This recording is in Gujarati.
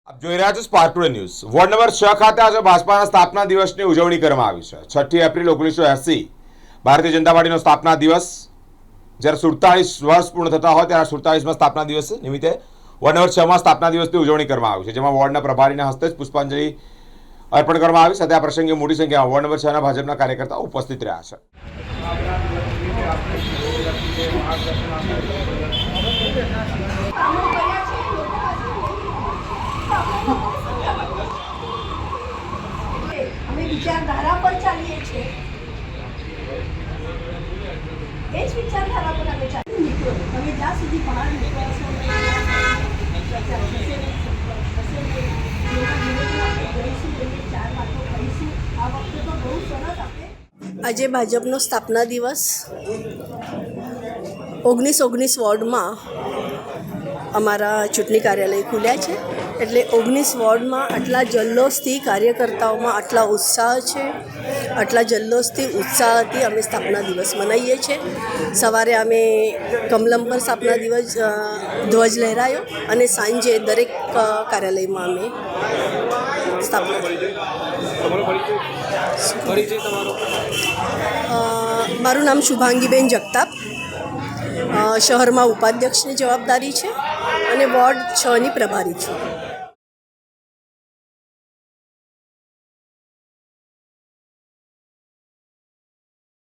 આપ જોઈ રહ્યા છો spark today news. Ward number 6 ખાતે આજે ભાજપાના સ્થાપના દિવસની ઉજવણી કરવામાં આવી છે। 6 એપ્રિલ 1980 ભારતીય જનતા પાર્ટીનો સ્થાપના દિવસ જ્યારે 47 વર્ષ પૂર્ણ થતા હોય ત્યારે 47માં સ્થાપના દિવસ નિમિત્તે વોર્ડ નંબર 6માં સ્થાપના દિવસની ઉજવણી કરવામાં આવી છે, જેમાં વોર્ડના પ્રભારીના હસ્તે જ પુષ્પાંજલિ અર્પણ કરવામાં આવી। સાથે આ પ્રસંગે મોટી સંખ્યામાં વોર્ડ નંબર 6ના ભાજપના કાર્યકર્તાઓ ઉપસ્થિત રહ્યા છે। અમે વિચારધારા પર ચાલીએ છીએ, એ જ વિચારધારા પર અમે ચાલીએ નીકળો। તમે જ્યાં સુધી બહાર નીકળશો ચાર વાતો કરીશું। આ વખતે તો બહુ સરસ આપણે આજે ભાજપનો સ્થાપના દિવસ 19 વોર્ડમાં અમારા ચૂંટણી કાર્યાલય ખુલ્યા છે, એટલે 19 વોર્ડમાં આટલા જલ્લોષથી કાર્યકર્તાઓમાં આટલા ઉત્સાહ છે, આટલા જલ્લોષથી ઉત્સાહથી અમે સ્થાપના દિવસ મનાવીએ છીએ। સવારે અમે કમલમ પર સ્થાપના દિવસ ધ્વજ લહેરાયો અને સાંજે દરેક કાર્યાલયમાં અમે સ્થાપના મારું નામ શુભાંગીબેન જગતાપ, શહેરમાં ઉપાધ્યક્ષની જવાબદારી છે અને વોર્ડ 6ની પ્રભારી છું।